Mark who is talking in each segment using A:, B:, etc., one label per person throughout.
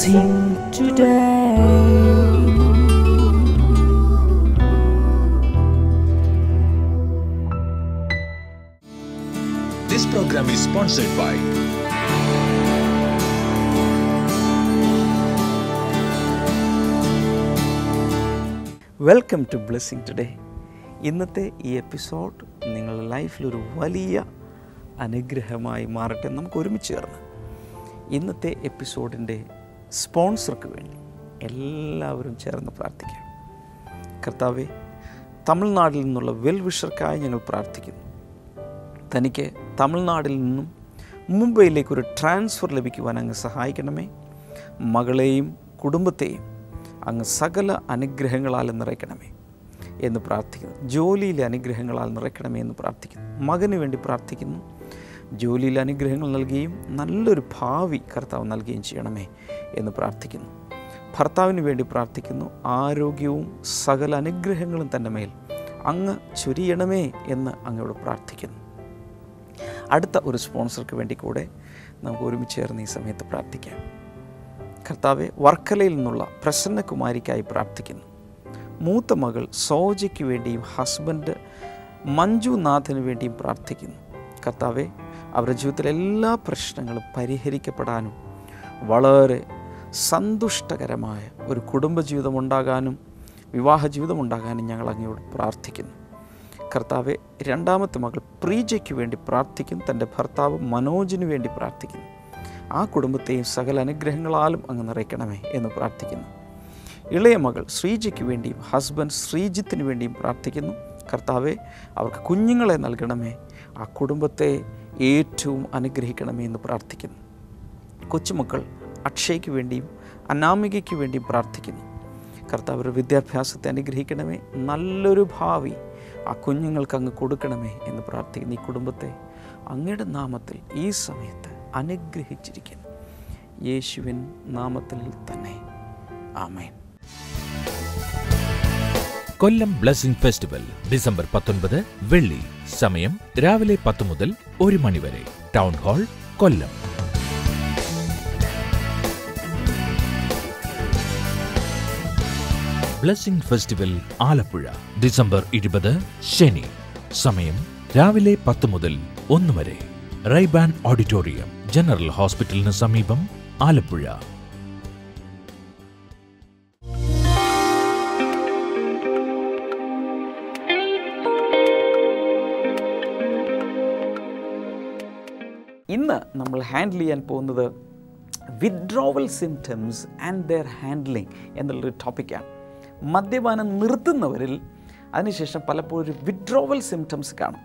A: blessing today.
B: This program is sponsored by
C: welcome to Blessing Today. ഇന്നത്തെ ഈ episode നിങ്ങളുടെ ലൈഫിലൊരു വലിയ അനുഗ്രഹമായി മാറട്ടെ. നമുക്ക് ഒരുമിച്ച് ചേർന്ന് ഇന്നത്തെ എപ്പിസോഡിൻ്റെ സ്പോൺസർക്ക് വേണ്ടി എല്ലാവരും ചേർന്ന് പ്രാർത്ഥിക്കാം. കർത്താവേ, തമിഴ്നാട്ടിൽ നിന്നുള്ള വെൽവിഷർക്കായി ഞങ്ങൾ പ്രാർത്ഥിക്കുന്നു. തനിക്ക് തമിഴ്നാട്ടിൽ നിന്നും മുംബൈയിലേക്കൊരു ട്രാൻസ്ഫർ ലഭിക്കുവാൻ അങ്ങ് സഹായിക്കണമേ. മകളെയും കുടുംബത്തെയും അങ്ങ് സകല അനുഗ്രഹങ്ങളാൽ നിറയ്ക്കണമേ എന്ന് പ്രാർത്ഥിക്കുന്നു. ജോലിയിലെ അനുഗ്രഹങ്ങളാൽ നിറയ്ക്കണമേ എന്ന് പ്രാർത്ഥിക്കുന്നു. മകന് വേണ്ടി പ്രാർത്ഥിക്കുന്നു. ജോലിയിൽ അനുഗ്രഹങ്ങൾ നൽകുകയും നല്ലൊരു ഭാവി കർത്താവ് നൽകുകയും ചെയ്യണമേ എന്ന് പ്രാർത്ഥിക്കുന്നു. ഭർത്താവിന് വേണ്ടി പ്രാർത്ഥിക്കുന്നു. ആരോഗ്യവും സകല അനുഗ്രഹങ്ങളും തൻ്റെ മേൽ അങ്ങ് ചൊരിയണമേ എന്ന് അങ്ങയോട് പ്രാർത്ഥിക്കുന്നു. അടുത്ത ഒരു സ്പോൺസർക്ക് വേണ്ടി കൂടെ നമുക്ക് ഒരുമിച്ച് ചേർന്ന് ഈ സമയത്ത് പ്രാർത്ഥിക്കാം. കർത്താവെ, വർക്കലയിൽ നിന്നുള്ള പ്രസന്നകുമാരിക്കായി പ്രാർത്ഥിക്കുന്നു. മൂത്ത മകൾ സോജയ്ക്ക് വേണ്ടിയും ഹസ്ബൻഡ് മഞ്ജുനാഥന് വേണ്ടിയും പ്രാർത്ഥിക്കുന്നു. കർത്താവെ, അവരുടെ ജീവിതത്തിലെ എല്ലാ പ്രശ്നങ്ങളും പരിഹരിക്കപ്പെടാനും വളരെ സന്തുഷ്ടകരമായ ഒരു കുടുംബജീവിതം ഉണ്ടാകാനും വിവാഹ ജീവിതം ഉണ്ടാകാനും ഞങ്ങൾ അങ്ങയോട് പ്രാർത്ഥിക്കുന്നു. കർത്താവെ, രണ്ടാമത്തെ മകൾ പ്രീജയ്ക്ക് വേണ്ടി പ്രാർത്ഥിക്കുന്നു. തൻ്റെ ഭർത്താവ് മനോജിന് വേണ്ടി പ്രാർത്ഥിക്കുന്നു. ആ കുടുംബത്തെയും സകല അനുഗ്രഹങ്ങളാലും അങ്ങ് നിറയ്ക്കണമേ എന്ന് പ്രാർത്ഥിക്കുന്നു. ഇളയ മകൾ ശ്രീജയ്ക്ക് വേണ്ടിയും ഹസ്ബൻഡ് ശ്രീജിത്തിന് വേണ്ടിയും പ്രാർത്ഥിക്കുന്നു. കർത്താവെ, അവർക്ക് കുഞ്ഞുങ്ങളെ നൽകണമേ. ആ കുടുംബത്തെ ഏറ്റവും അനുഗ്രഹിക്കണമേ എന്ന് പ്രാർത്ഥിക്കുന്നു. കൊച്ചുമക്കൾ അക്ഷയ്ക്ക് വേണ്ടിയും അനാമികയ്ക്ക് വേണ്ടിയും പ്രാർത്ഥിക്കുന്നു. കർത്താവരുടെ വിദ്യാഭ്യാസത്തെ അനുഗ്രഹിക്കണമേ. നല്ലൊരു ഭാവി ആ കുഞ്ഞുങ്ങൾക്ക് അങ്ങ് കൊടുക്കണമേ എന്ന് പ്രാർത്ഥിക്കുന്നു. ഈ കുടുംബത്തെ അങ്ങയുടെ നാമത്തിൽ ഈ സമയത്ത് അനുഗ്രഹിച്ചിരിക്കുന്നു. യേശുവിൻ നാമത്തിൽ തന്നെ, ആമേൻ.
D: കൊല്ലം ബ്ലെസ്സിംഗ് ഫെസ്റ്റിവൽ ഡിസംബർ 19 വെള്ളി. സമയം രാവിലെ 10 മുതൽ 1 മണി വരെ. ടൗൺ ഹാൾ, കൊല്ലം. ബ്ലെസ്സിംഗ് ഫെസ്റ്റിവൽ ആലപ്പുഴ ഡിസംബർ 20 ശനി. സമയം രാവിലെ 10 മുതൽ 1 വരെ. റൈബാൻ ഓഡിറ്റോറിയം, ജനറൽ ഹോസ്പിറ്റലിന് സമീപം, ആലപ്പുഴ.
C: ഇന്ന് നമ്മൾ ഹാൻഡിൽ ചെയ്യാൻ പോകുന്നത് withdrawal symptoms and their handling എന്നുള്ളൊരു ടോപ്പിക്കാണ്. മദ്യപാനം നിർത്തുന്നവരിൽ അതിനുശേഷം പലപ്പോഴും ഒരു വിത്ഡ്രോവൽ സിംറ്റംസ് കാണും.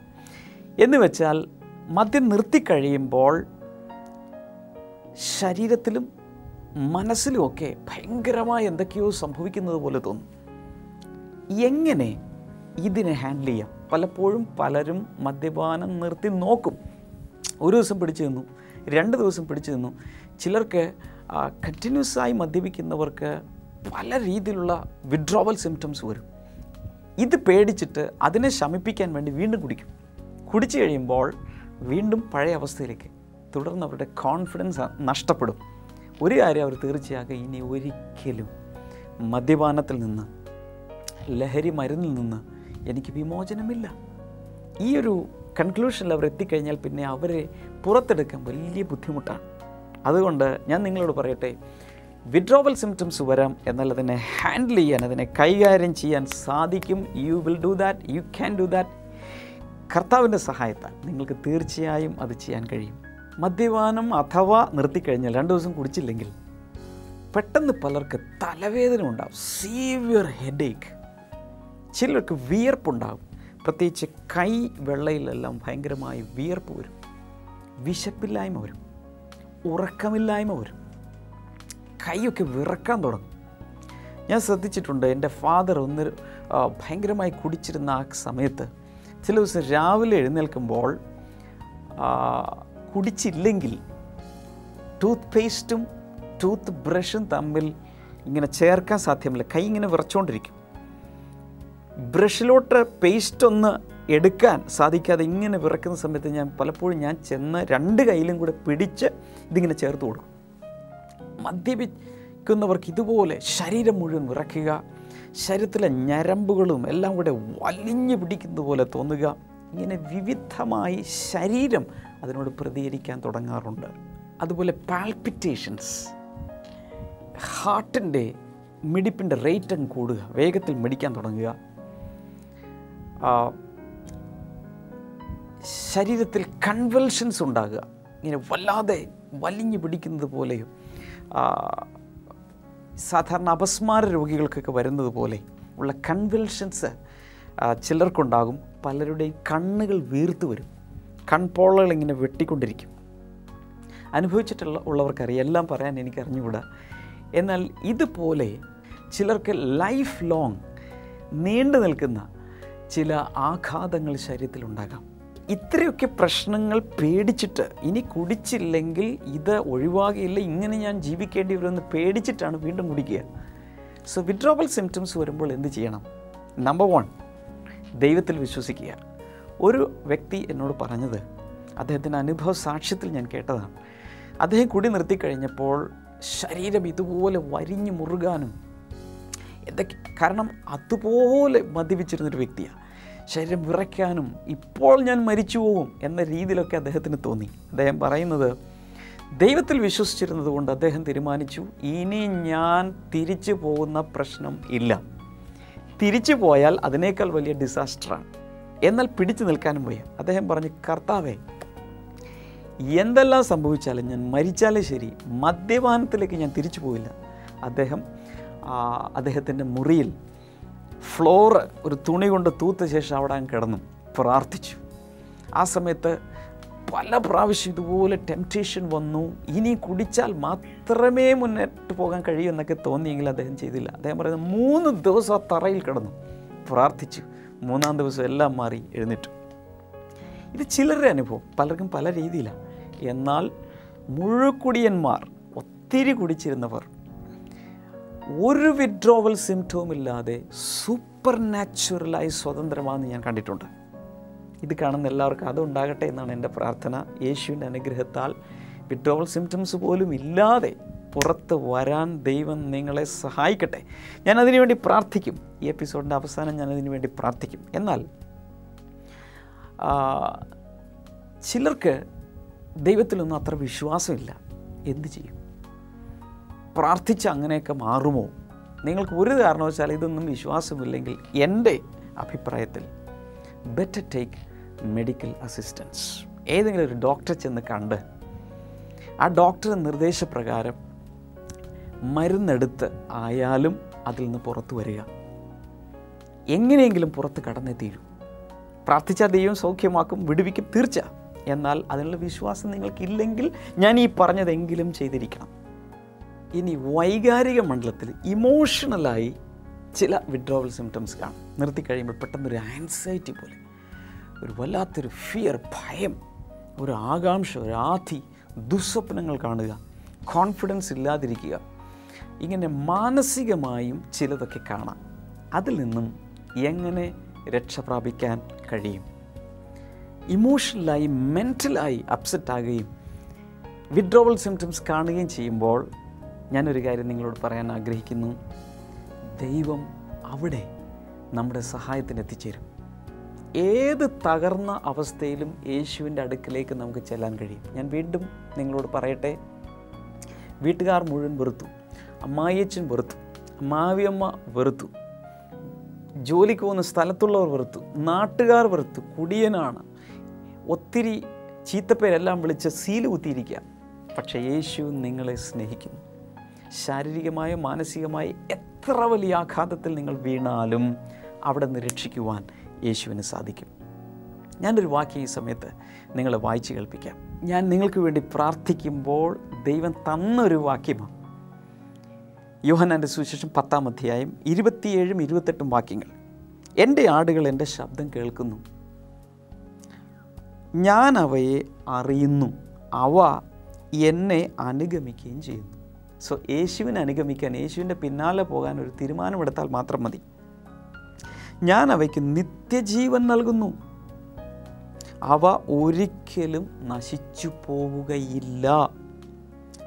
C: എന്ന് വെച്ചാൽ മദ്യം നിർത്തിക്കഴിയുമ്പോൾ ശരീരത്തിലും മനസ്സിലുമൊക്കെ ഭയങ്കരമായ എന്തൊക്കെയോ സംഭവിക്കുന്നത് പോലെ തോന്നും. എങ്ങനെ ഇതിനെ ഹാൻഡിൽ ചെയ്യാം? പലപ്പോഴും പലരും മദ്യപാനം നിർത്തി നോക്കും. ഒരു ദിവസം പിടിച്ചു നിന്നു, 2 ദിവസം പിടിച്ചു നിന്നു. ചിലർക്ക് കണ്ടിന്യൂസായി മദ്യപിക്കുന്നവർക്ക് പല രീതിയിലുള്ള വിത്ഡ്രോവൽ സിംറ്റംസ് വരും. ഇത് പേടിച്ചിട്ട് അതിനെ ശമിപ്പിക്കാൻ വേണ്ടി വീണ്ടും കുടിക്കും. കുടിച്ചു കഴിയുമ്പോൾ വീണ്ടും പഴയ അവസ്ഥയിലേക്ക്, തുടർന്ന് അവരുടെ കോൺഫിഡൻസ് നഷ്ടപ്പെടും. ഒരു കാര്യം അവർ തീർച്ചയായും ഇനി ഒരിക്കലും മദ്യപാനത്തിൽ നിന്ന്, ലഹരി മരുന്നിൽ നിന്ന് എനിക്ക് വിമോചനമില്ല, ഈ ഒരു കൺക്ലൂഷനിൽ അവർ എത്തിക്കഴിഞ്ഞാൽ പിന്നെ അവരെ പുറത്തെടുക്കാൻ വലിയ ബുദ്ധിമുട്ടാണ്. അതുകൊണ്ട് ഞാൻ നിങ്ങളോട് പറയട്ടെ, വിത്ഡ്രോവൽ സിംറ്റംസ് വരാം, എന്നാൽ അതിനെ ഹാൻഡിൽ ചെയ്യാൻ, അതിനെ കൈകാര്യം ചെയ്യാൻ സാധിക്കും. You will do that, you can do that. കർത്താവിൻ്റെ സഹായത്താൽ നിങ്ങൾക്ക് തീർച്ചയായും അത് ചെയ്യാൻ കഴിയും. മദ്യപാനം അഥവാ നിർത്തിക്കഴിഞ്ഞാൽ 2 ദിവസം കുടിച്ചില്ലെങ്കിൽ പെട്ടെന്ന് പലർക്ക് തലവേദന ഉണ്ടാകും, സീവിയർ ഹെഡേക്ക്. ചിലർക്ക് വിയർപ്പുണ്ടാകും, പ്രത്യേകിച്ച് കൈ വെള്ളയിലെല്ലാം ഭയങ്കരമായി വിയർപ്പ് വരും. വിശപ്പില്ലായ്മ വരും, ഉറക്കമില്ലായ്മ വരും, കൈയൊക്കെ വിറക്കാൻ തുടങ്ങും. ഞാൻ ശ്രദ്ധിച്ചിട്ടുണ്ട്, എൻ്റെ ഫാദർ ഭയങ്കരമായി കുടിച്ചിരുന്ന ആ സമയത്ത് ചില ദിവസം രാവിലെ എഴുന്നേൽക്കുമ്പോൾ കുടിച്ചില്ലെങ്കിൽ ടൂത്ത് പേസ്റ്റും ടൂത്ത് ബ്രഷും തമ്മിൽ ഇങ്ങനെ ചേർക്കാൻ സാധ്യമല്ല. കൈ ഇങ്ങനെ വിറച്ചുകൊണ്ടിരിക്കും. ബ്രഷിലോട്ട് പേസ്റ്റ് ഒന്ന് എടുക്കാൻ സാധിക്കാതെ ഇങ്ങനെ വിറക്കുന്ന സമയത്ത് പലപ്പോഴും ഞാൻ ചെന്ന് 2 കൈയിലും കൂടെ പിടിച്ച് ഇതിങ്ങനെ ചേർത്ത് കൊടുക്കും. കേൾക്കുന്നവർക്ക് ഇതുപോലെ ശരീരം മുഴുവൻ വിറയ്ക്കുക, ശരീരത്തിലെ ഞരമ്പുകളും എല്ലാം കൂടെ വലിഞ്ഞു പിടിക്കുന്നത് പോലെ തോന്നുക. ഇങ്ങനെ വിവിധമായി ശരീരം അതിനോട് പ്രതികരിക്കാൻ തുടങ്ങാറുണ്ട്. അതുപോലെ പാൽപിറ്റേഷൻസ്, ഹാർട്ടിൻ്റെ മിടിപ്പിൻ്റെ റേറ്റ് അങ്ങ് കൂടുക, വേഗത്തിൽ മിടിക്കാൻ തുടങ്ങുക. ശരീരത്തിൽ കൺവൽഷൻസ് ഉണ്ടാകുക, ഇങ്ങനെ വല്ലാതെ വലിഞ്ഞു പിടിക്കുന്നത് പോലെയും സാധാരണ അപസ്മാര രോഗികൾക്കൊക്കെ വരുന്നത് പോലെ ഉള്ള കൺവൽഷൻസ് ചിലർക്കുണ്ടാകും. പലരുടെയും കണ്ണുകൾ വീർത്ത് വരും, കൺപോളകൾ ഇങ്ങനെ വെട്ടിക്കൊണ്ടിരിക്കും. ഉള്ളവർക്കറിയാം, എല്ലാം പറയാൻ എനിക്ക് അറിഞ്ഞുകൂടാ. എന്നാൽ ഇതുപോലെ ചിലർക്ക് ലൈഫ് ലോങ് നീണ്ടു നിൽക്കുന്ന ചില ആഘാതങ്ങൾ ശരീരത്തിലുണ്ടാകാം. ഇത്രയൊക്കെ പ്രശ്നങ്ങൾ പേടിച്ചിട്ട് ഇനി കുടിച്ചില്ലെങ്കിൽ ഇത് ഒഴിവാകില്ല, ഇങ്ങനെ ഞാൻ ജീവിക്കേണ്ടി വരുമെന്ന് പേടിച്ചിട്ടാണ് വീണ്ടും കുടിക്കുക. സോ വിഡ്രോവൽ സിംറ്റംസ് വരുമ്പോൾ എന്ത് ചെയ്യണം? നമ്പർ 1, ദൈവത്തിൽ വിശ്വസിക്കുക. ഒരു വ്യക്തി എന്നോട് പറഞ്ഞത്, അദ്ദേഹത്തിൻ്റെ അനുഭവ സാക്ഷ്യത്തിൽ ഞാൻ കേട്ടതാണ്. അദ്ദേഹം കുടി നിർത്തിക്കഴിഞ്ഞപ്പോൾ ശരീരം ഇതുപോലെ വരിഞ്ഞു മുറുകാനും കാരണം അതുപോലെ മദ്യപിച്ചിരുന്നൊരു വ്യക്തിയാണ്. ശരീരം വിറയ്ക്കാനും ഇപ്പോൾ ഞാൻ മരിച്ചു പോകും എന്ന രീതിയിലൊക്കെ അദ്ദേഹത്തിന് തോന്നി. അദ്ദേഹം പറയുന്നത്, ദൈവത്തിൽ വിശ്വസിച്ചിരുന്നത് കൊണ്ട് അദ്ദേഹം തീരുമാനിച്ചു, ഇനി ഞാൻ തിരിച്ചു പോകുന്ന പ്രശ്നം ഇല്ല, തിരിച്ചു പോയാൽ അതിനേക്കാൾ വലിയ ഡിസാസ്റ്ററാണ്. എന്നാൽ പിടിച്ചു നിൽക്കാനും വയ്യ. അദ്ദേഹം പറഞ്ഞു, കർത്താവേ, എന്തെല്ലാം സംഭവിച്ചാലും ഞാൻ മരിച്ചാലും ശരി, മദ്യപാനത്തിലേക്ക് ഞാൻ തിരിച്ചു പോയില്ല. അദ്ദേഹത്തിൻ്റെ മുറിയിൽ ഫ്ലോറ് ഒരു തുണി കൊണ്ട് തൂത്ത ശേഷം അവിടെ കിടന്നു പ്രാർത്ഥിച്ചു. ആ സമയത്ത് പല പ്രാവശ്യം ഇതുപോലെ ടെംപ്റ്റേഷൻ വന്നു, ഇനി കുടിച്ചാൽ മാത്രമേ മുന്നോട്ട് പോകാൻ കഴിയൂ എന്നൊക്കെ തോന്നിയെങ്കിൽ അദ്ദേഹം ചെയ്തില്ല. അദ്ദേഹം പറയുന്നത് 3 ദിവസം ആ തറയിൽ കിടന്നു പ്രാർത്ഥിച്ചു. 3-ാം ദിവസം എല്ലാം മാറി എഴുന്നേറ്റു. ഇത് ചിലരുടെ അനുഭവം, പലർക്കും പല രീതിയിലാണ്. എന്നാൽ മുഴുക്കുടിയന്മാർ, ഒത്തിരി കുടിച്ചിരുന്നവർ, ഒരു വിഡ്രോവൽ സിംറ്റവും ഇല്ലാതെ സൂപ്പർ നാച്ചുറലായി സ്വതന്ത്രമാണെന്ന് ഞാൻ കണ്ടിട്ടുണ്ട്. ഇത് കാണുന്ന എല്ലാവർക്കും അതുണ്ടാകട്ടെ എന്നാണ് എൻ്റെ പ്രാർത്ഥന. യേശുവിൻ്റെ അനുഗ്രഹത്താൽ വിഡ്രോവൽ സിംറ്റംസ് പോലും ഇല്ലാതെ പുറത്ത് വരാൻ ദൈവം നിങ്ങളെ സഹായിക്കട്ടെ. ഞാനതിനു വേണ്ടി പ്രാർത്ഥിക്കും. ഈ എപ്പിസോഡിൻ്റെ അവസാനം ഞാനതിനു വേണ്ടി പ്രാർത്ഥിക്കും. എന്നാൽ ചിലർക്ക് ദൈവത്തിലൊന്നും അത്ര വിശ്വാസമില്ല. എന്ത് ചെയ്യും? പ്രാർത്ഥിച്ച് അങ്ങനെയൊക്കെ മാറുമോ? നിങ്ങൾക്ക് ഒരു കാരണവശാൽ ഇതൊന്നും വിശ്വാസമില്ലെങ്കിൽ എൻ്റെ അഭിപ്രായത്തിൽ ബെറ്റർ ടേക്ക് മെഡിക്കൽ അസിസ്റ്റൻസ്. ഏതെങ്കിലും ഒരു ഡോക്ടറെ ചെന്ന് കണ്ട് ആ ഡോക്ടറുടെ നിർദ്ദേശപ്രകാരം മരുന്നെടുത്ത് ആയാലും അതിൽ നിന്ന് പുറത്തു വരിക. എങ്ങനെയെങ്കിലും പുറത്ത് കടന്നേ തീരൂ. പ്രാർത്ഥിച്ചാൽ ദൈവം സൗഖ്യമാക്കും, വിടുവിക്കും, തീർച്ച. എന്നാൽ അതിനുള്ള വിശ്വാസം നിങ്ങൾക്കില്ലെങ്കിൽ ഞാൻ ഈ പറഞ്ഞതെങ്കിലും ചെയ്തിരിക്കണം. ഇനി വൈകാരിക മണ്ഡലത്തിൽ ഇമോഷണലായി ചില വിഡ്രോവൽ സിംറ്റംസ് കാണും. നിർത്തിക്കഴിയുമ്പോൾ പെട്ടെന്നൊരു ആൻസൈറ്റി പോലെ, ഒരു വല്ലാത്തൊരു ഫിയർ, ഭയം, ഒരു ആകാംക്ഷ, ഒരു ആധി, ദുസ്വപ്നങ്ങൾ കാണുക, കോൺഫിഡൻസ് ഇല്ലാതിരിക്കുക. ഇങ്ങനെ മാനസികമായും ചിലതൊക്കെ കാണാം. അതിൽ നിന്നും എങ്ങനെ രക്ഷ പ്രാപിക്കാൻ കഴിയും? ഇമോഷണലായി, മെൻ്റലായി അപ്സെറ്റ് ആകുകയും വിഡ്രോവൽ സിംറ്റംസ് കാണുകയും ചെയ്യുമ്പോൾ ഞാനൊരു കാര്യം നിങ്ങളോട് പറയാൻ ആഗ്രഹിക്കുന്നു. ദൈവം അവിടെ നമ്മുടെ സഹായത്തിന് എത്തിച്ചേരും. ഏത് തകർന്ന അവസ്ഥയിലും യേശുവിൻ്റെ അടുക്കിലേക്ക് നമുക്ക് ചെല്ലാൻ കഴിയും. ഞാൻ വീണ്ടും നിങ്ങളോട് പറയട്ടെ, വീട്ടുകാർ മുഴുവൻ വെറുത്തു, അമ്മായിയച്ഛൻ വെറുത്തു, അമ്മാവിയമ്മ വെറുത്തു, ജോലിക്ക് പോകുന്ന സ്ഥലത്തുള്ളവർ വെറുത്തു, നാട്ടുകാർ വെറുത്തു, കുടിയനാണ്, ഒത്തിരി ചീത്തപ്പേരെല്ലാം വിളിച്ച് സീല് കുത്തിയിരിക്കുക. പക്ഷേ യേശു നിങ്ങളെ സ്നേഹിക്കുന്നു. ശാരീരികമായോ മാനസികമായോ എത്ര വലിയ ആഘാതത്തിൽ നിങ്ങൾ വീണാലും അവിടെ നിന്ന് രക്ഷിക്കുവാൻ യേശുവിന് സാധിക്കും. ഞാനൊരു വാക്യം ഈ സമയത്ത് നിങ്ങളെ വായിച്ച് കേൾപ്പിക്കാം. ഞാൻ നിങ്ങൾക്ക് വേണ്ടി പ്രാർത്ഥിക്കുമ്പോൾ ദൈവം തന്നൊരു വാക്യമാണ്. യോഹന്നാൻ്റെ സുവിശേഷം 10-ാം അധ്യായം 27-28 വാക്യങ്ങൾ. എൻ്റെ ആടുകൾ എൻ്റെ ശബ്ദം കേൾക്കുന്നു, ഞാൻ അവയെ അറിയുന്നു, അവ എന്നെ അനുഗമിക്കുകയും ചെയ്യുന്നു. സോ യേശുവിനെ അനുഗമിക്കാൻ, യേശുവിൻ്റെ പിന്നാലെ പോകാൻ ഒരു തീരുമാനമെടുത്താൽ മാത്രം മതി. ഞാൻ അവയ്ക്ക് നിത്യജീവൻ നൽകുന്നു, അവ ഒരിക്കലും നശിച്ചു പോവുകയില്ല.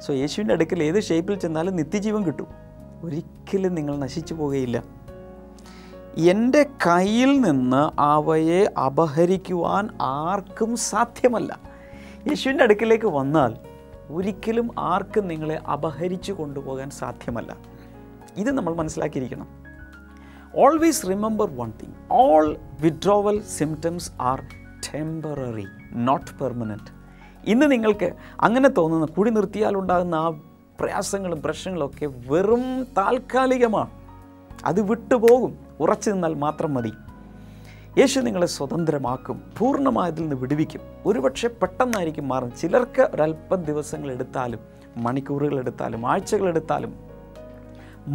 C: സോ യേശുവിൻ്റെ അടുക്കൽ ഏത് ഷേപ്പിൽ ചെന്നാലും നിത്യജീവൻ കിട്ടും. ഒരിക്കലും നിങ്ങൾ നശിച്ചു പോകുകയില്ല. എൻ്റെ കയ്യിൽ നിന്ന് അവയെ അപഹരിക്കുവാൻ ആർക്കും സാധ്യമല്ല. യേശുവിൻ്റെ അടുക്കിലേക്ക് വന്നാൽ ഒരിക്കലും ആർക്കും നിങ്ങളെ അപഹരിച്ചു കൊണ്ടുപോകാൻ സാധ്യമല്ല. ഇത് നമ്മൾ മനസ്സിലാക്കിയിരിക്കണം. Always remember one thing, all withdrawal symptoms are temporary, not permanent. ഇന്ന് നിങ്ങൾക്ക് അങ്ങനെ തോന്നുന്ന കുടി നിർത്തിയാലുണ്ടാകുന്ന ആ പ്രയാസങ്ങളും പ്രശ്നങ്ങളൊക്കെ വെറും താൽക്കാലികമാണ്. അത് വിട്ടുപോകും. ഉറച്ചു നിന്നാൽ മാത്രം മതി. യേശു നിങ്ങളെ സ്വതന്ത്രമാക്കും, പൂർണ്ണമായതിൽ നിന്ന് വിടുവിക്കും. ഒരുപക്ഷെ പെട്ടെന്നായിരിക്കും മാറും. ചിലർക്ക് ഒരല്പം ദിവസങ്ങളെടുത്താലും മണിക്കൂറുകളെടുത്താലും ആഴ്ചകളെടുത്താലും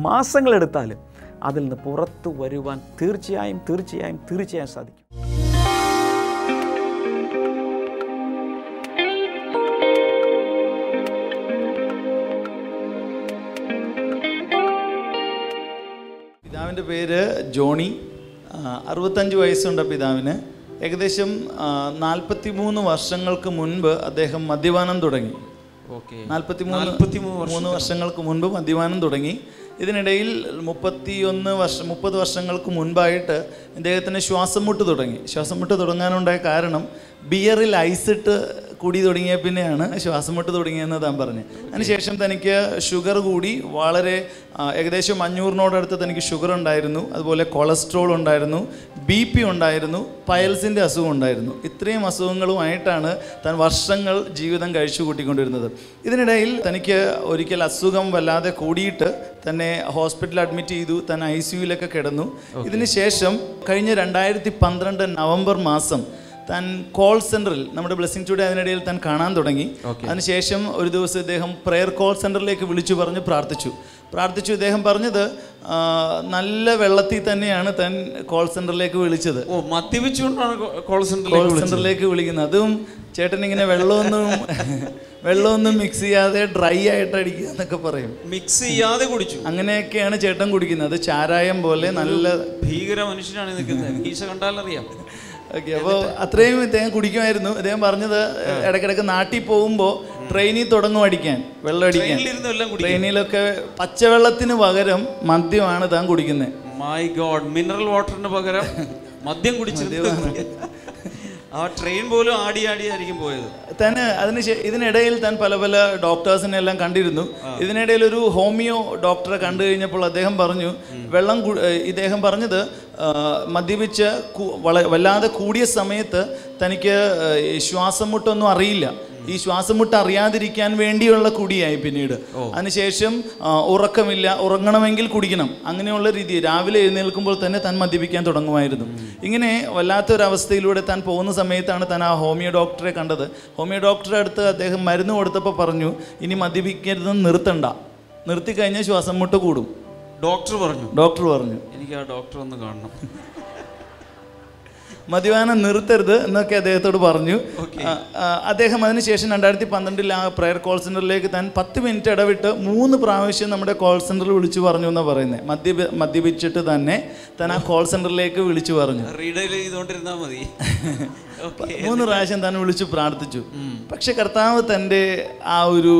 C: മാസങ്ങളെടുത്താലും അതിൽ നിന്ന് പുറത്തു വരുവാൻ തീർച്ചയായും തീർച്ചയായും തീർച്ചയായും സാധിക്കും.
E: പിതാവിൻ്റെ പേര് ജോണി. 65 വയസ്സുണ്ട് പിതാവിന്. ഏകദേശം 43 വർഷങ്ങൾക്ക് മുൻപ് അദ്ദേഹം മദ്യപാനം തുടങ്ങി. 43 വർഷങ്ങൾക്ക് മുൻപ് മദ്യപാനം തുടങ്ങി. ഇതിനിടയിൽ 30 വർഷങ്ങൾക്ക് മുൻപായിട്ട് ഇദ്ദേഹത്തിന് ശ്വാസം മുട്ട് തുടങ്ങി. ശ്വാസം മുട്ട് തുടങ്ങാനുണ്ടായ കാരണം ബിയറിൽ ഐസിട്ട് കൂടി തുടങ്ങിയ പിന്നെയാണ് ശ്വാസം മുട്ട് തുടങ്ങിയെന്ന് താൻ പറഞ്ഞു. അതിനുശേഷം തനിക്ക് ഷുഗർ കൂടി, വളരെ ഏകദേശം 500-നോടടുത്ത് തനിക്ക് ഷുഗർ ഉണ്ടായിരുന്നു. അതുപോലെ കൊളസ്ട്രോൾ ഉണ്ടായിരുന്നു, BP ഉണ്ടായിരുന്നു, പയൽസിൻ്റെ അസുഖം ഉണ്ടായിരുന്നു. ഇത്രയും അസുഖങ്ങളുമായിട്ടാണ് താൻ വർഷങ്ങൾ ജീവിതം കഴിച്ചു കൂട്ടിക്കൊണ്ടിരുന്നത്. ഇതിനിടയിൽ തനിക്ക് ഒരിക്കൽ അസുഖം വല്ലാതെ കൂടിയിട്ട് തന്നെ ഹോസ്പിറ്റലിൽ അഡ്മിറ്റ് ചെയ്തു. താൻ ICUയിലൊക്കെ കിടന്നു. ഇതിനുശേഷം കഴിഞ്ഞ 2012 നവംബർ മാസം താൻ കോൾ സെൻറ്ററിൽ, നമ്മുടെ ബ്ലെസ്സിംഗ് ടുഡേ അതിനിടയിൽ താൻ കാണാൻ തുടങ്ങി. അതിനുശേഷം ഒരു ദിവസം ഇദ്ദേഹം പ്രെയർ കോൾ സെൻറ്ററിലേക്ക് വിളിച്ചു പറഞ്ഞ് പ്രാർത്ഥിച്ചു. ഇദ്ദേഹം പറഞ്ഞത് നല്ല വെള്ളത്തിൽ തന്നെയാണ് താൻ കോൾ സെൻറ്ററിലേക്ക് വിളിച്ചത്.
C: മദ്യപിച്ചുകൊണ്ടാണ് കോൾ
E: സെൻറ്ററിലേക്ക് വിളിക്കുന്നത്. അതും ചേട്ടൻ ഇങ്ങനെ വെള്ളമൊന്നും മിക്സ് ചെയ്യാതെ ഡ്രൈ ആയിട്ട് അടിക്കുക എന്നൊക്കെ പറയും.
C: മിക്സ് ചെയ്യാതെ കുടിച്ചു.
E: അങ്ങനെയൊക്കെയാണ് ചേട്ടൻ കുടിക്കുന്നത്. ചാരായം പോലെ നല്ല ഭീകര
C: മനുഷ്യനാണ് നിൽക്കുന്നത്. ഈശ കണ്ടാലറിയാം.
E: ഓക്കെ, അപ്പോൾ അത്രയും ഇദ്ദേഹം കുടിക്കുമായിരുന്നു. അദ്ദേഹം പറഞ്ഞത് ഇടയ്ക്കിടയ്ക്ക് നാട്ടിൽ പോകുമ്പോൾ ട്രെയിനിൽ തുടങ്ങും അടിക്കാൻ, വെള്ളം അടിക്കാൻ. ട്രെയിനിലൊക്കെ പച്ചവെള്ളത്തിന് പകരം മദ്യമാണ് താൻ കുടിക്കുന്നത്.
C: മൈ ഗോഡ്, മിനറൽ വാട്ടറിന് പകരം മദ്യം കുടിച്ചിരുന്നു. ആ ട്രെയിൻ പോലും ആടിയായിരിക്കും പോയത്.
E: തന്നെ ഇതിനിടയിൽ താൻ പല ഡോക്ടേഴ്സിനെ എല്ലാം കണ്ടിരുന്നു. ഇതിനിടയിൽ ഒരു ഹോമിയോ ഡോക്ടറെ കണ്ടു കഴിഞ്ഞപ്പോൾ അദ്ദേഹം പറഞ്ഞു, ഇദ്ദേഹം പറഞ്ഞത് മദ്യപിച്ച് വല്ലാതെ കൂടിയ സമയത്ത് തനിക്ക് ശ്വാസം മുട്ടൊന്നും അറിയില്ല. ഈ ശ്വാസം മുട്ട് അറിയാതിരിക്കാൻ വേണ്ടിയുള്ള കുടിയായി പിന്നീട്. അതിനുശേഷം ഉറക്കമില്ല, ഉറങ്ങണമെങ്കിൽ കുടിക്കണം, അങ്ങനെയുള്ള രീതി. രാവിലെ എഴുന്നേൽക്കുമ്പോൾ തന്നെ താൻ മദ്യപിക്കാൻ തുടങ്ങുമായിരുന്നു. ഇങ്ങനെ വല്ലാത്തൊരവസ്ഥയിലൂടെ താൻ പോകുന്ന സമയത്താണ് താൻ ആ ഹോമിയോ ഡോക്ടറെ കണ്ടത്. ഹോമിയോ ഡോക്ടറെ അടുത്ത് അദ്ദേഹം മരുന്ന് കൊടുത്തപ്പോൾ പറഞ്ഞു, ഇനി മദ്യപിക്കരുതെന്ന് നിർത്തിക്കഴിഞ്ഞാൽ ശ്വാസം മുട്ട് കൂടും. ഡോക്ടർ പറഞ്ഞു
C: എനിക്ക് ആ ഡോക്ടർ ഒന്ന് കാണണം,
E: മദ്യപാനം നിർത്തരുത് എന്നൊക്കെ അദ്ദേഹത്തോട് പറഞ്ഞു. അദ്ദേഹം അതിനുശേഷം 2012 ആ പ്രെയർ കോൾ സെൻറ്ററിലേക്ക് താൻ 10 മിനിറ്റ് ഇടവിട്ട് 3 പ്രാവശ്യം നമ്മുടെ കോൾ സെൻറ്ററിൽ വിളിച്ചു പറഞ്ഞു എന്നാണ് പറയുന്നത്. മദ്യപിച്ചിട്ട് തന്നെ താൻ ആ കോൾ സെൻറ്ററിലേക്ക് വിളിച്ചു പറഞ്ഞു. 3 പ്രാവശ്യം താൻ വിളിച്ചു പ്രാർത്ഥിച്ചു. പക്ഷെ കർത്താവ് തൻ്റെ ആ ഒരു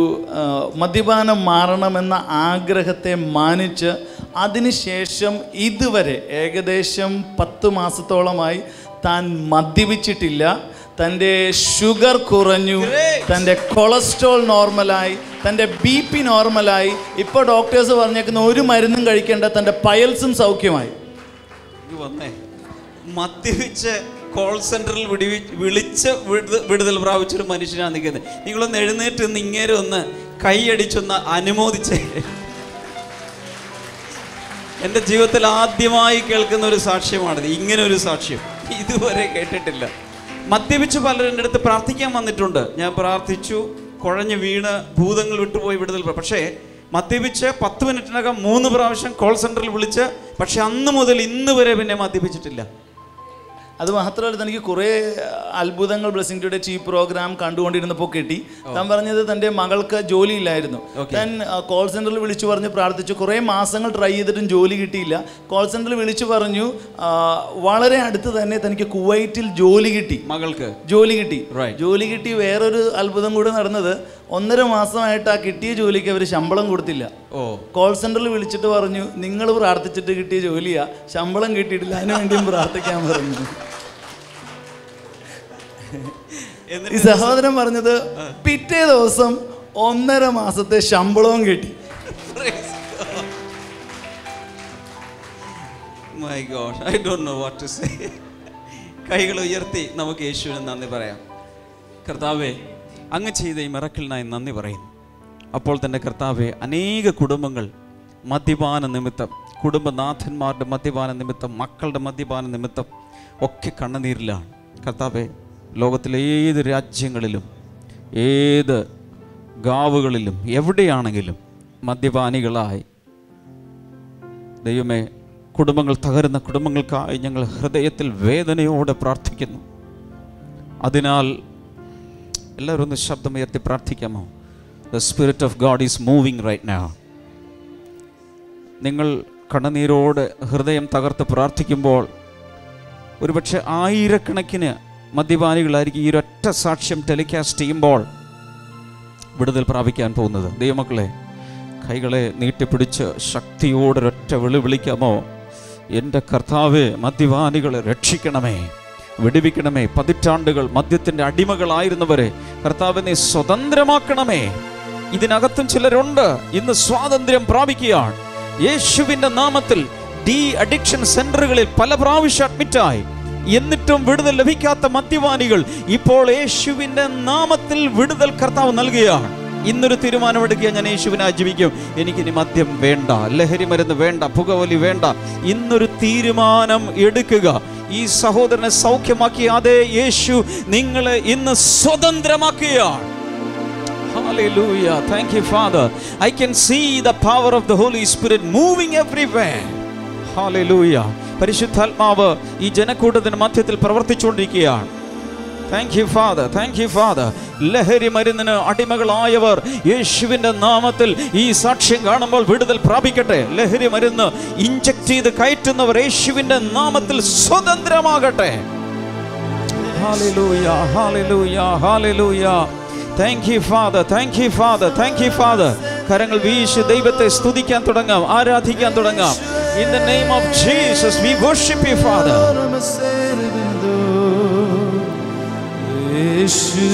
E: മദ്യപാനം മാറണമെന്ന ആഗ്രഹത്തെ മാനിച്ച് അതിനുശേഷം ഇതുവരെ ഏകദേശം 10 മാസത്തോളമായി താൻ മദ്യപിച്ചിട്ടില്ല. തൻ്റെ ഷുഗർ കുറഞ്ഞു, തൻ്റെ കൊളസ്ട്രോൾ നോർമലായി, തൻ്റെ BP നോർമലായി. ഇപ്പോൾ ഡോക്ടേഴ്സ് പറഞ്ഞേക്കുന്ന ഒരു മരുന്നും കഴിക്കേണ്ട, തൻ്റെ പയൽസും സൗഖ്യമായി.
C: മദ്യപിച്ച് കോൾ സെൻറ്ററിൽ വിളിച്ച് വിടുതൽ പ്രാപിച്ചൊരു മനുഷ്യനാണ് നിൽക്കുന്നത്. നിങ്ങളൊന്ന് എഴുന്നേറ്റ് നിന്ന് ഇങ്ങേരെ ഒന്ന് കൈയടിച്ചൊന്ന് അനുമോദിച്ചേ. എൻ്റെ ജീവിതത്തിൽ ആദ്യമായി കേൾക്കുന്ന ഒരു സാക്ഷ്യമാണിത്. ഇങ്ങനെ ഒരു സാക്ഷ്യം ഇതുവരെ കേട്ടിട്ടില്ല. മദ്യപിച്ച് പലരും എൻ്റെ അടുത്ത് പ്രാർത്ഥിക്കാൻ വന്നിട്ടുണ്ട്. ഞാൻ പ്രാർത്ഥിച്ചു, കുഴഞ്ഞ് വീണ് ഭൂതങ്ങൾ വിട്ടുപോയി വിടുതൽ. പക്ഷേ മദ്യപിച്ച് 10 മിനിറ്റിനകം 3 പ്രാവശ്യം കോൾ സെൻറ്ററിൽ വിളിച്ച്, പക്ഷെ അന്ന് മുതൽ ഇന്ന് വരെ പിന്നെ മദ്യപിച്ചിട്ടില്ല.
E: അത് മാത്രമല്ല, തനിക്ക് കുറേ അത്ഭുതങ്ങൾ ബ്ലെസ്സിംഗ് ടുഡേ ഈ പ്രോഗ്രാം കണ്ടുകൊണ്ടിരുന്നപ്പോൾ കിട്ടി. താൻ പറഞ്ഞത് തൻ്റെ മകൾക്ക് ജോലിയില്ലായിരുന്നു. താൻ കോൾ സെൻറ്ററിൽ വിളിച്ചു പറഞ്ഞ് പ്രാർത്ഥിച്ചു. കുറേ മാസങ്ങൾ ട്രൈ ചെയ്തിട്ടും ജോലി കിട്ടിയില്ല. കോൾ സെൻറ്ററിൽ വിളിച്ചു പറഞ്ഞു, വളരെ അടുത്ത് തന്നെ തനിക്ക് കുവൈറ്റിൽ ജോലി കിട്ടി. മകൾക്ക് ജോലി കിട്ടി. വേറൊരു അത്ഭുതം കൂടെ നടന്നത്, 1.5 മാസമായിട്ട് ആ കിട്ടിയ ജോലിക്ക് അവർ ശമ്പളം കൊടുത്തില്ല. കോൾ സെന്ററിൽ വിളിച്ചിട്ട് പറഞ്ഞു, നിങ്ങൾ പ്രാർത്ഥിച്ചിട്ട് കിട്ടിയ ജോലിയാ, ശമ്പളം കിട്ടിയിട്ടില്ല, അതിനു വേണ്ടിയും പ്രാർത്ഥിക്കാൻ പറഞ്ഞു. ഈ സഹോദരൻ പറഞ്ഞത് പിറ്റേ ദിവസം 1.5 മാസത്തെ ശമ്പളവും കിട്ടി.
F: My God, I don't know what to say. കൈകൾ ഉയർത്തി നമുക്ക് യേശുവിന് നന്ദി പറയാം. കർത്താവേ, അങ്ങ് ചെയ്ത ഈ മിറക്കിളിനായി നന്ദി പറയുന്നു. അപ്പോൾ തന്നെ കർത്താവേ, അനേക കുടുംബങ്ങൾ മദ്യപാന നിമിത്തം, കുടുംബനാഥന്മാരുടെ മദ്യപാന നിമിത്തം, മക്കളുടെ മദ്യപാന നിമിത്തം ഒക്കെ കണ്ണുനീരിലാണ്. കർത്താവേ, ലോകത്തിലെ ഏത് രാജ്യങ്ങളിലും ഏത് ഗാവുകളിലും എവിടെയാണെങ്കിലും മദ്യപാനികളായി ദൈവമേ കുടുംബങ്ങൾ തകരുന്ന കുടുംബങ്ങൾക്കായി ഞങ്ങൾ ഹൃദയത്തിൽ വേദനയോടെ പ്രാർത്ഥിക്കുന്നു. അതിനാൽ എല്ലാവരും ഒന്ന് ശബ്ദമുയർത്തി പ്രാർത്ഥിക്കാമോ? The Spirit of God is moving right now. നിങ്ങൾ കണ്ണുനീരോടെ ഹൃദയം തകർത്ത് പ്രാർത്ഥിക്കുമ്പോൾ ഒരുപക്ഷെ ആയിരക്കണക്കിന് മദ്യപാനികളായിരിക്കും ഈ ഒരൊറ്റ സാക്ഷ്യം ടെലികാസ്റ്റ് ചെയ്യുമ്പോൾ വിടുതൽ പ്രാപിക്കാൻ പോകുന്നത്. ദൈവമക്കളെ, കൈകളെ നീട്ടിപ്പിടിച്ച് ശക്തിയോടൊരൊറ്റ വിളിക്കാമോ? എൻ്റെ കർത്താവേ, മദ്യപാനികളെ രക്ഷിക്കണമേ, വിടുവിക്കണമേ. പതിറ്റാണ്ടുകൾ മദ്യത്തിൻ്റെ അടിമകളായിരുന്നവരെ കർത്താവേ നീ സ്വതന്ത്രമാക്കണമേ. ഇതിനകത്തും ചിലരുണ്ട് ഇന്ന് സ്വാതന്ത്ര്യം പ്രാപിക്കുകയാണ് യേശുവിൻ്റെ നാമത്തിൽ. ഡി അഡിക്ഷൻ സെന്ററുകളിൽ പല പ്രാവശ്യം അഡ്മിറ്റായി, എന്നിട്ടും വിടുതൽ ലഭിക്കാത്ത മദ്യപാനികൾ ഇപ്പോൾ യേശുവിൻ്റെ നാമത്തിൽ വിടുതൽ കർത്താവ് നൽകുകയാണ്. ഇന്നൊരു തീരുമാനമെടുക്കുക, ഞാൻ യേശുവിനെ ജീവിക്കും, എനിക്കിനി മദ്യം വേണ്ട, ലഹരി മരുന്ന് വേണ്ട, പുകവലി വേണ്ട. ഇന്നൊരു തീരുമാനം എടുക്കുക. ഈ സഹോദരനെ സൗഖ്യമാക്കിയ അതേ യേശു നിങ്ങളെ ഇന്ന് സ്വതന്ത്രമാക്കുകയാണ്. Hallelujah. Thank you, Father. I can see the power of the Holy Spirit moving everywhere. Hallelujah. പരിശുദ്ധാത്മാവ് ഈ ജനക്കൂട്ടത്തിന് മധ്യത്തിൽ പ്രവർത്തിച്ചുകൊണ്ടിരിക്കുകയാണ്. Thank you, Father. Thank you, Father. ലഹരി മരുന്നിന് അടിമകളായവർ യേശുവിൻ്റെ നാമത്തിൽ ഈ സാക്ഷ്യം കാണുമ്പോൾ വിടുതൽ പ്രാപിക്കട്ടെ. ലഹരി മരുന്ന് ഇഞ്ചക്ട് ചെയ്ത് കയറ്റുന്നവർ യേശുവിൻ്റെ നാമത്തിൽ സ്വതന്ത്രമാകട്ടെ. Hallelujah. Hallelujah. Hallelujah. Thank you, Father. Thank you, Father. Thank you, Father. കരങ്ങൾ വീശി ദൈവത്തെ സ്തുതിക്കാൻ തുടങ്ങാം, ആരാധിക്കാൻ തുടങ്ങാം. In the name of Jesus, we worship you, Father.
E: Yeshu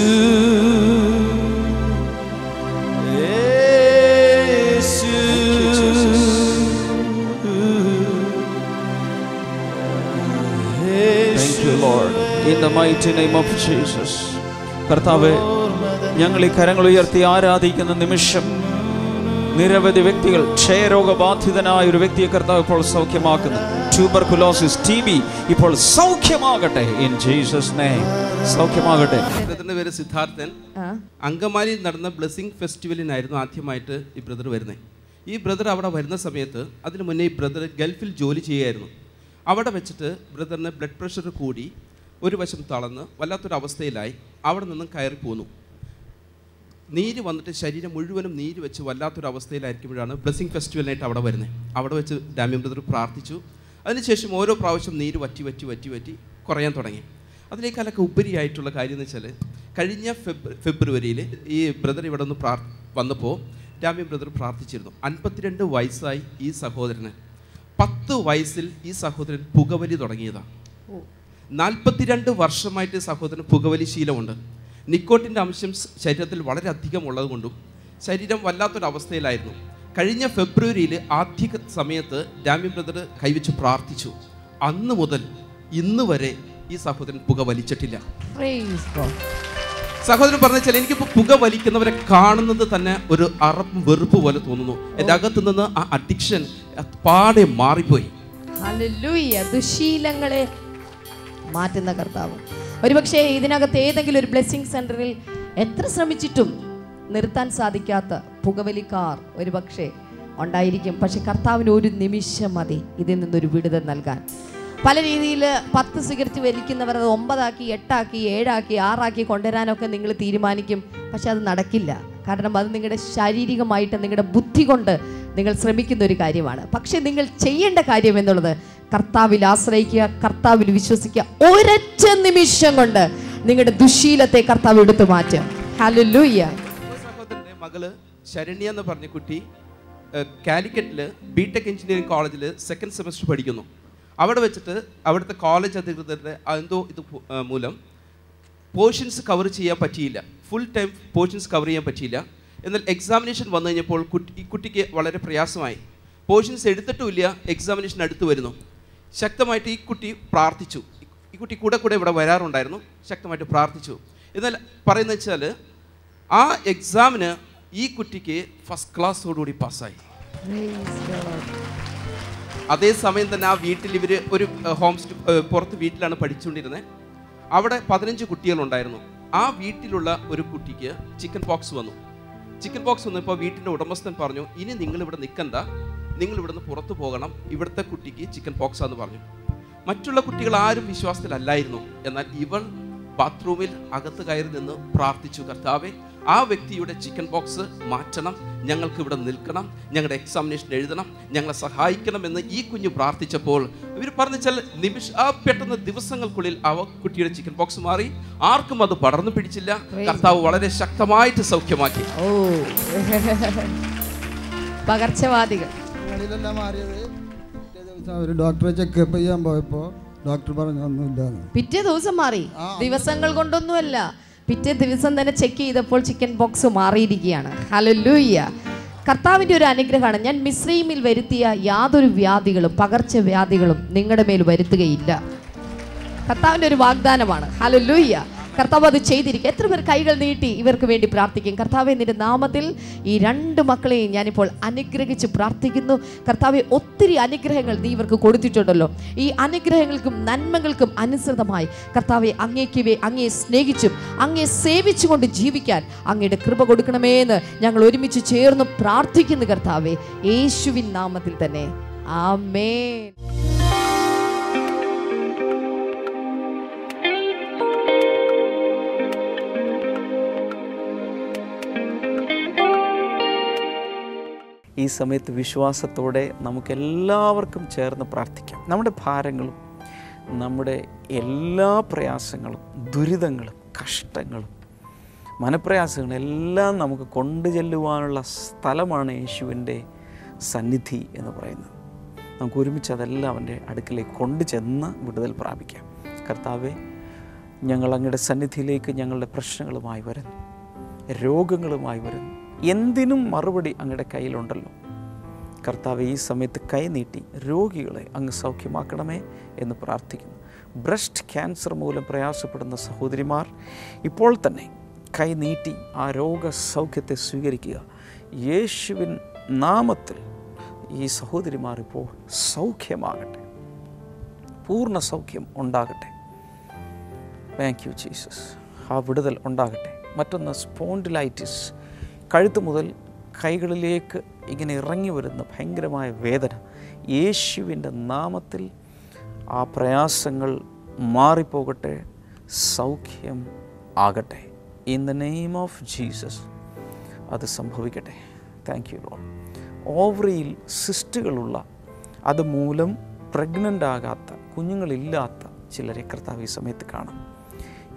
F: Thank you, Lord. In the mighty name of Jesus. കർത്താവേ, ഞങ്ങൾ ഈ കരങ്ങൾ ഉയർത്തി ആരാധിക്കുന്ന നിമിഷം നിരവധി വ്യക്തികൾ, ക്ഷയരോഗബാധിതനായ ഒരു വ്യക്തിയെ കർത്താവ് ഇപ്പോൾ സൗഖ്യമാക്കുന്നു. ട്യൂബർകുലോസിസ്, TB ഇപ്പോൾ സൗഖ്യമാകട്ടെ. ഇൻ ജീസസ് നെയിം സൗഖ്യമാകട്ടെ.
G: ബ്രദറിന്റെ പേര് സിദ്ധാർത്ഥൻ. അങ്കമാലിയിൽ നടന്ന ബ്ലെസ്സിംഗ് ഫെസ്റ്റിവലിനായിരുന്നു ആദ്യമായിട്ട് ഈ ബ്രദർ വരുന്നത്. ഈ ബ്രദർ അവിടെ വരുന്ന സമയത്ത് അതിനു മുന്നേ ഈ ബ്രദർ ഗൾഫിൽ ജോലി ചെയ്യുമായിരുന്നു. അവിടെ വെച്ചിട്ട് ബ്രദറിന് ബ്ലഡ് പ്രഷർ കൂടി ഒരു വശം തളർന്ന് വല്ലാത്തൊരവസ്ഥയിലായി അവിടെ നിന്നും കയറി പോന്നു. നീര് വന്നിട്ട് ശരീരം മുഴുവനും നീര് വെച്ച് വല്ലാത്തൊരവസ്ഥയിലായിരിക്കുമ്പോഴാണ് ബ്ലെസ്സിംഗ് ഫെസ്റ്റിവലിനായിട്ട് അവിടെ വരുന്നത്. അവിടെ വെച്ച് ഡാമിയൻ ബ്രദർ പ്രാർത്ഥിച്ചു. അതിനുശേഷം ഓരോ പ്രാവശ്യം നീര് വറ്റി വറ്റി വറ്റി വറ്റി കുറയാൻ തുടങ്ങി. അതിനേക്കാളൊക്കെ ഉപരിയായിട്ടുള്ള കാര്യം എന്ന് വെച്ചാൽ കഴിഞ്ഞ ഫെബ്രുവരിയിൽ ഈ ബ്രദർ ഇവിടെ ഒന്ന് വന്നപ്പോൾ ഡാമിയൻ ബ്രദർ പ്രാർത്ഥിച്ചിരുന്നു. 52 വയസ്സായി ഈ സഹോദരന്. 10 വയസ്സിൽ ഈ സഹോദരൻ പുകവലി തുടങ്ങിയതാണ്. 42 വർഷമായിട്ട് സഹോദരൻ പുകവലി ശീലമുണ്ട്. നിക്കോട്ടിൻ്റെ അംശം ശരീരത്തിൽ വളരെ അധികം ഉള്ളതുകൊണ്ടും ശരീരം വല്ലാത്തൊരവസ്ഥയിലായിരുന്നു. കഴിഞ്ഞ ഫെബ്രുവരിയിൽ ആദ്യ സമയത്ത് ഡാമിയൻ ബ്രദർ കൈവച്ച് പ്രാർത്ഥിച്ചു. അന്ന് മുതൽ ഇന്ന് വരെ ഈ സഹോദരൻ പുക വലിച്ചിട്ടില്ല. സഹോദരൻ പറഞ്ഞാൽ എനിക്കിപ്പോൾ പുക വലിക്കുന്നവരെ കാണുന്നത് തന്നെ ഒരു അറപ്പും വെറുപ്പ് പോലെ തോന്നുന്നു. എൻ്റെ അകത്തു നിന്ന് ആ അഡിക്ഷൻ പാടെ മാറിപ്പോയി.
H: ദുശീലങ്ങളെ മാറ്റുന്ന കർത്താവ്. ഒരുപക്ഷെ ഇതിനകത്ത് ഏതെങ്കിലും ഒരു ബ്ലെസ്സിംഗ് സെന്ററിൽ എത്ര ശ്രമിച്ചിട്ടും നിർത്താൻ സാധിക്കാത്ത പുകവലിക്കാർ ഒരുപക്ഷെ ഉണ്ടായിരിക്കും. പക്ഷെ കർത്താവിന് ഒരു നിമിഷം മതി ഇതിൽ നിന്നൊരു വിടുതൽ നൽകാൻ. പല രീതിയിൽ 10 സിഗരറ്റ് വലിക്കുന്നവർ അത് 9 ആക്കി, 8 ആക്കി, 7 ആക്കി, 6 ആക്കി കൊണ്ടുവരാനൊക്കെ നിങ്ങൾ തീരുമാനിക്കും. പക്ഷെ അത് നടക്കില്ല. കാരണം അത് നിങ്ങളുടെ ശാരീരികമായിട്ട് നിങ്ങളുടെ ബുദ്ധി കൊണ്ട് നിങ്ങൾ ശ്രമിക്കുന്ന ഒരു കാര്യമാണ്. പക്ഷെ നിങ്ങൾ ചെയ്യേണ്ട കാര്യം എന്നുള്ളത് കർത്താവിൽ ആശ്രയിക്കുക, കർത്താവിൽ വിശ്വസിക്കുക. ഒരൊറ്റ നിമിഷം കൊണ്ട് നിങ്ങളുടെ ദുശീലത്തെ കർത്താവ് എടുത്തു മാറ്റും. ഹല്ലേലൂയ.
G: മകള് ശരണ്യ എന്ന് പറഞ്ഞ കുട്ടി കാലിക്കറ്റിൽ ബിടെക് എഞ്ചിനീയറിംഗ് കോളേജിൽ സെക്കൻഡ് സെമസ്റ്റർ പഠിക്കുന്നു. അവിടെ വെച്ചിട്ട് അവിടുത്തെ കോളേജ് അധികൃതരുടെ എന്തോ ഇത് മൂലം പോർഷൻസ് കവർ ചെയ്യാൻ പറ്റിയില്ല, ഫുൾ ടൈം പോർഷൻസ് കവർ ചെയ്യാൻ പറ്റിയില്ല. എന്നാൽ എക്സാമിനേഷൻ വന്നു കഴിഞ്ഞപ്പോൾ ഈ കുട്ടിക്ക് വളരെ പ്രയാസമായി. പോർഷൻസ് എടുത്തിട്ടുമില്ല, എക്സാമിനേഷൻ അടുത്ത് വരുന്നു. ശക്തമായിട്ട് ഈ കുട്ടി പ്രാർത്ഥിച്ചു. ഈ കുട്ടി കൂടെ ഇവിടെ വരാറുണ്ടായിരുന്നു, ശക്തമായിട്ട് പ്രാർത്ഥിച്ചു. എന്നാൽ പറയുന്നത് വെച്ചാൽ ആ എക്സാമിന് ഈ കുട്ടിക്ക് ഫസ്റ്റ് ക്ലാസ്സോടുകൂടി പാസ്സായി. അതേസമയം തന്നെ ആ വീട്ടിൽ ഇവർ ഒരു പുറത്ത് വീട്ടിലാണ് പഠിച്ചുകൊണ്ടിരുന്നത്. അവിടെ 15 കുട്ടികളുണ്ടായിരുന്നു. ആ വീട്ടിലുള്ള ഒരു കുട്ടിക്ക് ചിക്കൻ പോക്സ് വന്നു. ചിക്കൻ പോക്സ് വന്നപ്പോൾ വീട്ടിൻ്റെ ഉടമസ്ഥൻ പറഞ്ഞു, ഇനി നിങ്ങളിവിടെ നിൽക്കണ്ട, നിങ്ങൾ ഇവിടുന്ന് പുറത്തു പോകണം, ഇവിടുത്തെ കുട്ടിക്ക് ചിക്കൻ പോക്സ് ആണെന്ന് പറഞ്ഞു. മറ്റുള്ള കുട്ടികൾ ആരും വിശ്വാസത്തിലല്ലായിരുന്നു. എന്നാൽ ഇവൾ ബാത്റൂമിൽ അകത്ത് കയറി നിന്ന് പ്രാർത്ഥിച്ചു, കർത്താവേ ആ വ്യക്തിയുടെ ചിക്കൻ ബോക്സ് മാറ്റണം, ഞങ്ങൾക്ക് ഇവിടെ നിൽക്കണം, ഞങ്ങളുടെ എക്സാമിനേഷൻ എഴുതണം, ഞങ്ങളെ സഹായിക്കണമെന്ന് ഈ കുഞ്ഞ് പ്രാർത്ഥിച്ചപ്പോൾ ഇവർ പറഞ്ഞാൽ പെട്ടെന്ന് ദിവസങ്ങൾക്കുള്ളിൽ ആ കുട്ടിയുടെ ചിക്കൻ ബോക്സ് മാറി. ആർക്കും അത് പടർന്നു പിടിച്ചില്ല. കർത്താവ് വളരെ ശക്തമായിട്ട് സൗഖ്യമാക്കി.
H: പകർച്ചവാദികൾ
I: ഒരു ഡോക്ടറെ ചെക്കപ്പ് ചെയ്യാൻ പോയപ്പോൾ ഡോക്ടർ പറഞ്ഞു ഒന്നുമില്ല.
H: പിറ്റേ ദിവസം മാറി, ദിവസങ്ങൾ കൊണ്ടൊന്നുമല്ല, പിറ്റേ ദിവസം തന്നെ ചെക്ക് ചെയ്തപ്പോൾ ചിക്കൻ ബോക്സ് മാറിയിരിക്കുകയാണ്. ഹല്ലേലൂയ. കർത്താവിൻ്റെ ഒരു അനുഗ്രഹമാണ്. ഞാൻ മിസ്രൈമിൽ വരുത്തിയ യാതൊരു വ്യാധികളും പകർച്ചവ്യാധികളും നിങ്ങളുടെ മേൽ വരുത്തുകയില്ല. കർത്താവിൻ്റെ ഒരു വാഗ്ദാനമാണ്. ഹല്ലേലൂയ. കർത്താവ് അത് ചെയ്തിരിക്കുക. എത്ര പേർ കൈകൾ നീട്ടി ഇവർക്ക് വേണ്ടി പ്രാർത്ഥിക്കും? കർത്താവെ, നിന്റെ നാമത്തിൽ ഈ 2 മക്കളെയും ഞാനിപ്പോൾ അനുഗ്രഹിച്ച് പ്രാർത്ഥിക്കുന്നു. കർത്താവെ, ഒത്തിരി അനുഗ്രഹങ്ങൾ നീ ഇവർക്ക് കൊടുത്തിട്ടുണ്ടല്ലോ. ഈ അനുഗ്രഹങ്ങൾക്കും നന്മകൾക്കും അനുസൃതമായി കർത്താവെ, അങ്ങയെ സ്നേഹിച്ചും അങ്ങയെ സേവിച്ചുകൊണ്ട് ജീവിക്കാൻ അങ്ങയുടെ കൃപ കൊടുക്കണമേ എന്ന് ഞങ്ങൾ ഒരുമിച്ച് ചേർന്ന് പ്രാർത്ഥിക്കുന്നു കർത്താവെ, യേശുവിൻ നാമത്തിൽ തന്നെ. ആമേൻ.
C: ഈ സമയത്ത് വിശ്വാസത്തോടെ നമുക്കെല്ലാവർക്കും ചേർന്ന് പ്രാർത്ഥിക്കാം. നമ്മുടെ ഭാരങ്ങളും നമ്മുടെ എല്ലാ പ്രയാസങ്ങളും ദുരിതങ്ങളും കഷ്ടങ്ങളും മനപ്രയാസങ്ങളും എല്ലാം നമുക്ക് കൊണ്ടു ചെല്ലുവാനുള്ള സ്ഥലമാണ് യേശുവിൻ്റെ സന്നിധി എന്ന് പറയുന്നത്. നമുക്ക് ഒരുമിച്ച് അതെല്ലാം അവൻ്റെ അടുക്കിലേക്ക് കൊണ്ടു ചെന്ന് വിടുതൽ പ്രാപിക്കാം. കർത്താവേ, ഞങ്ങൾ അങ്ങയുടെ സന്നിധിയിലേക്ക് ഞങ്ങളുടെ പ്രശ്നങ്ങളുമായി വരുന്നു, രോഗങ്ങളുമായി വരുന്നു. എന്തിനും മറുപടി അങ്ങയുടെ കയ്യിലുണ്ടല്ലോ. കർത്താവ്, ഈ സമയത്ത് കൈ നീട്ടി രോഗികളെ അങ്ങ് സൗഖ്യമാക്കണമേ എന്ന് പ്രാർത്ഥിക്കുന്നു. ബ്രസ്റ്റ് ക്യാൻസർ മൂലം പ്രയാസപ്പെടുന്ന സഹോദരിമാർ ഇപ്പോൾ തന്നെ കൈ നീട്ടി ആ രോഗസൗഖ്യത്തെ സ്വീകരിക്കുക. യേശുവിൻ നാമത്തിൽ ഈ സഹോദരിമാർ ഇപ്പോൾ സൗഖ്യമാകട്ടെ, പൂർണ്ണ സൗഖ്യം ഉണ്ടാകട്ടെ. Thank you Jesus. ആ വിടുതൽ ഉണ്ടാകട്ടെ. മറ്റൊന്ന് സ്പോണ്ടിലൈറ്റിസ്, കഴുത്ത് മുതൽ കൈകളിലേക്ക് ഇങ്ങനെ ഇറങ്ങി വരുന്ന ഭയങ്കരമായ വേദന, യേശുവിൻ്റെ നാമത്തിൽ ആ പ്രയാസങ്ങൾ മാറിപ്പോകട്ടെ, സൗഖ്യം ആകട്ടെ. In the name of Jesus അത് സംഭവിക്കട്ടെ. Thank you Lord. ഓവറിയിൽ സിസ്റ്റുകളുള്ള, അതുമൂലം പ്രഗ്നൻ്റ് ആകാത്ത, കുഞ്ഞുങ്ങളില്ലാത്ത ചിലരെ കർത്താവ് ഈ സമയത്ത് കാണാം.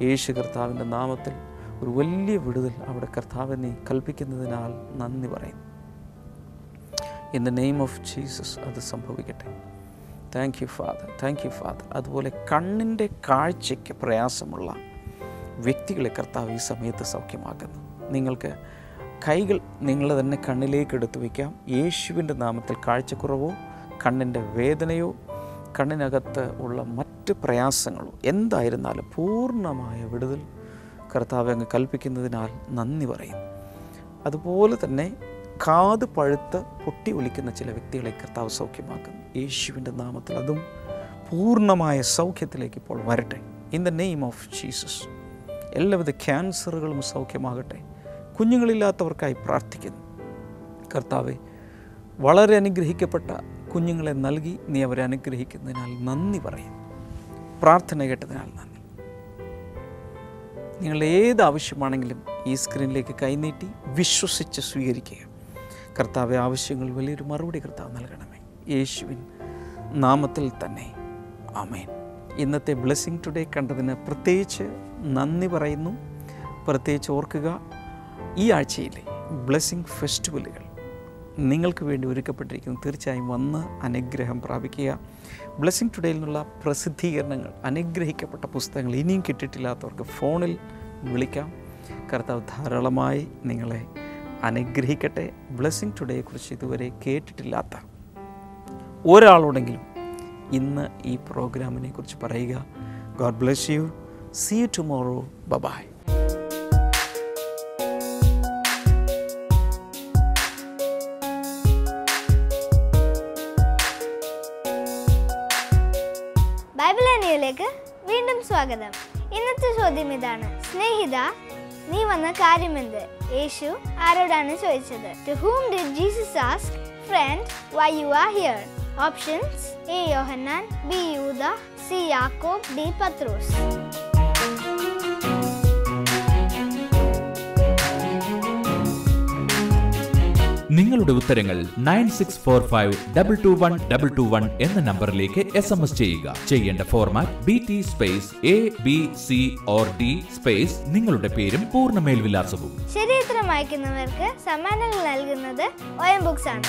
C: യേശു കർത്താവിൻ്റെ നാമത്തിൽ ഒരു വലിയ വിടുതൽ അവിടെ കർത്താവ് നീ കൽപ്പിക്കുന്നതിനാൽ നന്ദി പറയുന്നു. In the name of Jesus അത് സംഭവിക്കട്ടെ. Thank you father, thank you father. അതുപോലെ കണ്ണിൻ്റെ കാഴ്ചയ്ക്ക് പ്രയാസമുള്ള വ്യക്തികളെ കർത്താവ് ഈ സമയത്ത് സൗഖ്യമാക്കുന്നു. നിങ്ങൾക്ക് കൈകൾ നിങ്ങൾ തന്നെ കണ്ണിലേക്ക് എടുത്തു വയ്ക്കാം. യേശുവിൻ്റെ നാമത്തിൽ കാഴ്ചക്കുറവോ കണ്ണിൻ്റെ വേദനയോ കണ്ണിനകത്ത് ഉള്ള മറ്റ് പ്രയാസങ്ങളോ എന്തായിരുന്നാലും പൂർണ്ണമായ വിടുതൽ കർത്താവ് അങ്ങ് കൽപ്പിക്കുന്നതിനാൽ നന്ദി പറയും. അതുപോലെ തന്നെ കാത് പഴുത്ത് പൊട്ടി ഒലിക്കുന്ന ചില വ്യക്തികളെ കർത്താവ് സൗഖ്യമാക്കുന്നു. യേശുവിൻ്റെ നാമത്തിൽ അതും പൂർണ്ണമായ സൗഖ്യത്തിലേക്ക് ഇപ്പോൾ വരട്ടെ. In the name of Jesus എല്ലാവിധ ക്യാൻസറുകളും സൗഖ്യമാകട്ടെ. കുഞ്ഞുങ്ങളില്ലാത്തവർക്കായി പ്രാർത്ഥിക്കുന്നു. കർത്താവെ, വളരെ അനുഗ്രഹിക്കപ്പെട്ട കുഞ്ഞുങ്ങളെ നൽകി നീ അവരെ അനുഗ്രഹിക്കുന്നതിനാൽ നന്ദി പറയും. പ്രാർത്ഥന കേട്ടതിനാൽ നന്ദി. നിങ്ങൾ ഏത് ആവശ്യമാണെങ്കിലും ഈ സ്ക്രീനിലേക്ക് കൈനീട്ടി വിശ്വസിച്ച് സ്വീകരിക്കുക. കർത്താവെ, ആവശ്യങ്ങൾ വലിയൊരു മറുപടി കർത്താവ് നൽകണമേ, യേശുവിൻ നാമത്തിൽ തന്നെ. ആമേൻ. ഇന്നത്തെ ബ്ലെസ്സിങ് ടുഡേ കണ്ടതിന് പ്രത്യേകിച്ച് നന്ദി പറയുന്നു. പ്രത്യേകിച്ച് ഓർക്കുക, ഈ ആഴ്ചയിലെ ബ്ലെസ്സിങ് ഫെസ്റ്റിവലുകൾ നിങ്ങൾക്ക് വേണ്ടി ഒരുക്കപ്പെട്ടിരിക്കുന്നു. തീർച്ചയായും വന്ന് അനുഗ്രഹം പ്രാപിക്കുക. ബ്ലെസ്സിങ് ടുഡേയിൽ നിന്നുള്ള പ്രസിദ്ധീകരണങ്ങൾ, അനുഗ്രഹിക്കപ്പെട്ട പുസ്തകങ്ങൾ ഇനിയും കിട്ടിയിട്ടില്ലാത്തവർക്ക് ഫോണിൽ വിളിക്കാം. കർത്താവ് ധാരാളമായി നിങ്ങളെ അനുഗ്രഹിക്കട്ടെ. ബ്ലെസ്സിങ് ടുഡേയെക്കുറിച്ച് ഇതുവരെ കേട്ടിട്ടില്ലാത്ത ഒരാളോടെങ്കിലും ഇന്ന് ഈ പ്രോഗ്രാമിനെ കുറിച്ച് പറയുക. God bless you. See you tomorrow. Bye.
J: Bible അനിയയിലേക്ക് വീണ്ടും സ്വാഗതം. ഇന്നത്തെ ചോദ്യം ഇതാണ്: സ്നേഹിത, നീ വന്ന കാര്യമെന്ത്? യേശു ആരോടാണ് ചോദിച്ചത്? To whom did Jesus ask, friend, why you are here? Options: A. Yohannan, B. യൂദ, C. യാക്കോബ്, D. പത്രോസ്.
D: നിങ്ങളുടെ ഉത്തരങ്ങൾ 9645221221 എന്ന നമ്പറിലേക്ക് SMS ചെയ്യുക. ചെയ്യേണ്ട format BT space ABC or D space നിങ്ങളുടെ പേരും പൂർണ്ണ മേൽവിലാസവും.
J: ശരി ഉത്തരം അയക്കുന്നവർക്ക് സമ്മാനങ്ങൾ നൽകുന്നത് OM ബുക്സ് ആണ്.